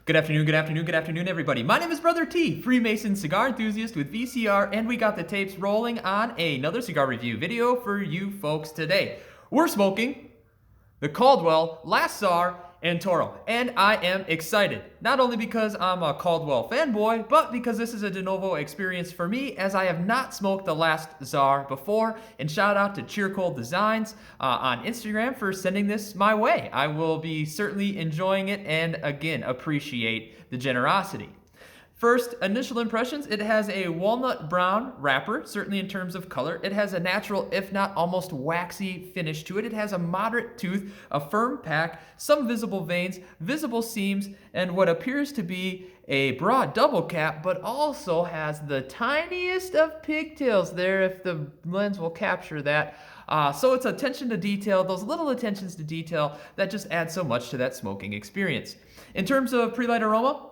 Good afternoon, everybody. My name is Brother T, Freemason cigar enthusiast with VCR, and we got the tapes rolling on another cigar review video for you folks today. We're smoking the Caldwell, Last Tsar, and Toro, and I am excited. Not only because I'm a Caldwell fanboy, but because this is a de novo experience for me, as I have not smoked the Last Tsar before. And shout out to Cheer Cold Designs on Instagram for sending this my way. I will be certainly enjoying it, and again, appreciate the generosity. First, initial impressions, it has a walnut brown wrapper, certainly in terms of color. It has a natural, if not almost waxy finish to it. It has a moderate tooth, a firm pack, some visible veins, visible seams, and what appears to be a broad double cap, but also has the tiniest of pigtails there, if the lens will capture that. So it's attention to detail, those little attentions to detail that just add so much to that smoking experience. In terms of pre-light aroma,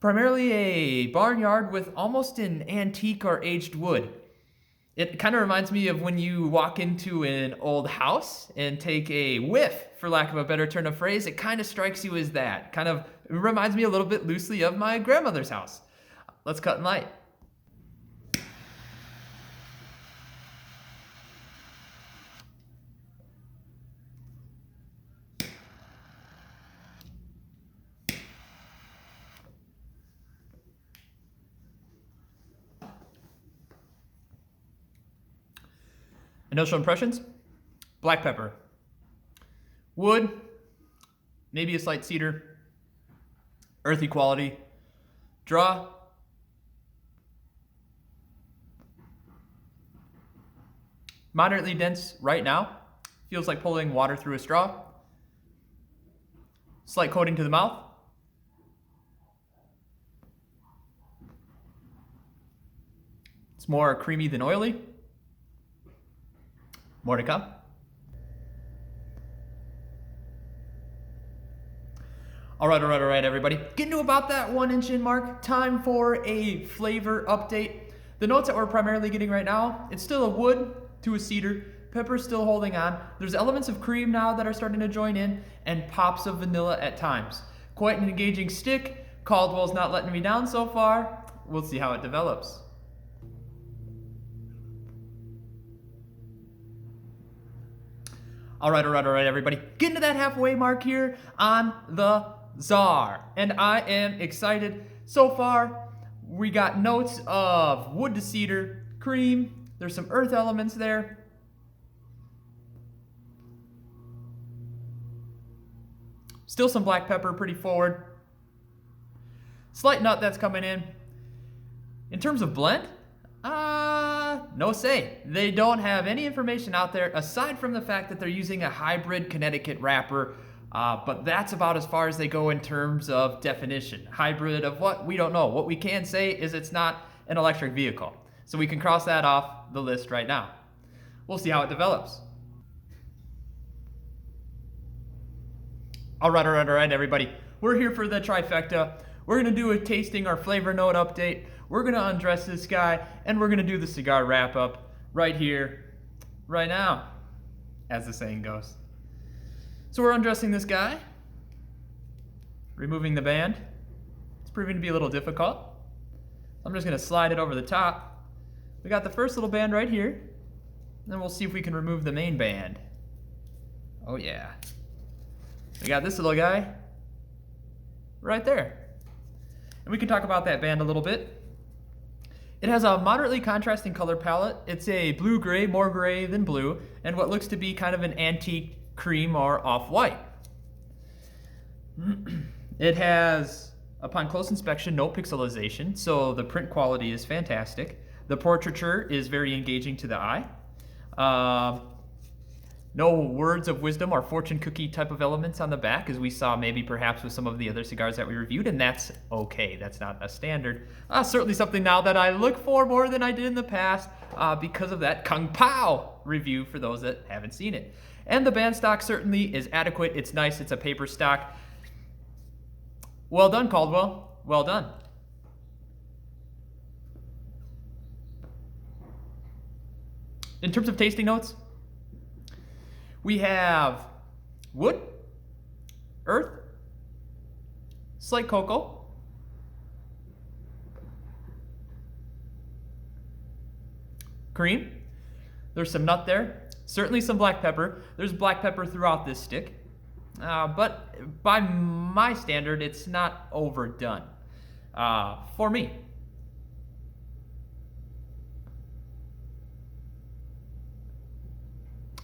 primarily a barnyard with almost an antique or aged wood. It kind of reminds me of when you walk into an old house and take a whiff, for lack of a better turn of phrase. It kind of strikes you as that. Kind of reminds me a little bit loosely of my grandmother's house. Let's cut and light. Initial impressions, black pepper, wood, maybe a slight cedar, earthy quality, draw, moderately dense right now, feels like pulling water through a straw, slight coating to the mouth, it's more creamy than oily. More to come. All right, everybody. Getting to about that 1 inch in mark. Time for a flavor update. The notes that we're primarily getting right now, it's still a wood to a cedar. Pepper's still holding on. There's elements of cream now that are starting to join in, and pops of vanilla at times. Quite an engaging stick. Caldwell's not letting me down so far. We'll see how it develops. All right, everybody. Getting to that halfway mark here on the Tsar. And I am excited. So far, we got notes of wood to cedar, cream. There's some earth elements there. Still some black pepper, pretty forward. Slight nut that's coming in. In terms of blend, no say. They don't have any information out there aside from the fact that they're using a hybrid Connecticut wrapper, but that's about as far as they go in terms of definition. Hybrid of what? We don't know. What we can say is it's not an electric vehicle. So we can cross that off the list right now. We'll see how it develops. All right, everybody. We're here for the trifecta. We're going to do a tasting or flavor note update. We're going to undress this guy, and we're going to do the cigar wrap-up right here, right now, as the saying goes. So we're undressing this guy, removing the band. It's proving to be a little difficult. I'm just going to slide it over the top. We got the first little band right here, and then we'll see if we can remove the main band. Oh yeah. We got this little guy right there. And we can talk about that band a little bit. It has a moderately contrasting color palette. It's a blue-gray, more gray than blue, and what looks to be kind of an antique cream or off-white. It has, upon close inspection, no pixelization, so the print quality is fantastic. The portraiture is very engaging to the eye. No words of wisdom or fortune cookie type of elements on the back, as we saw maybe perhaps with some of the other cigars that we reviewed, and that's okay. That's not a standard. Certainly something now that I look for more than I did in the past because of that Kung Pao review for those that haven't seen it. And the band stock certainly is adequate. It's nice. It's a paper stock. Well done, Caldwell. Well done. In terms of tasting notes, we have wood, earth, slight cocoa, cream. There's some nut there. Certainly some black pepper. There's black pepper throughout this stick. But by my standard, it's not overdone for me.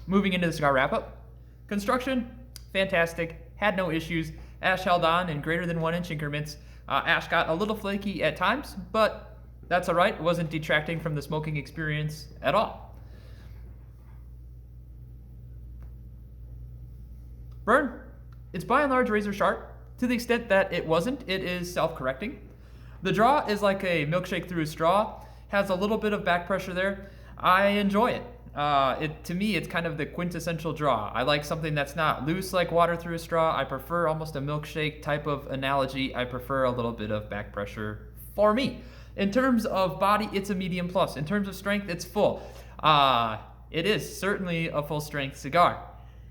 Moving into the cigar wrap-up. Construction, fantastic. Had no issues. Ash held on in greater than 1 inch increments. Ash got a little flaky at times, but that's all right. It wasn't detracting from the smoking experience at all. Burn, it's by and large razor sharp. To the extent that it wasn't, it is self-correcting. The draw is like a milkshake through a straw. Has a little bit of back pressure there. I enjoy it. To me, it's kind of the quintessential draw. I like something that's not loose like water through a straw. I prefer almost a milkshake type of analogy. I prefer a little bit of back pressure for me. In terms of body, it's a medium plus. In terms of strength, it's full. It is certainly a full strength cigar.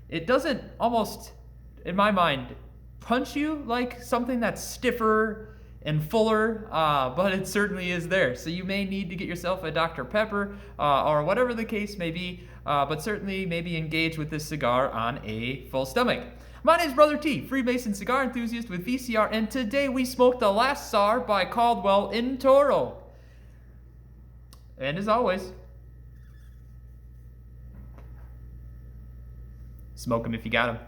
It doesn't almost, in my mind, punch you like something that's stiffer and fuller, but it certainly is there. So you may need to get yourself a Dr. Pepper or whatever the case may be, but certainly maybe engage with this cigar on a full stomach. My name is Brother T, Freemason cigar enthusiast with VCR, and today we smoked the last Tsar by Caldwell in Toro. And as always, smoke 'em if you got 'em.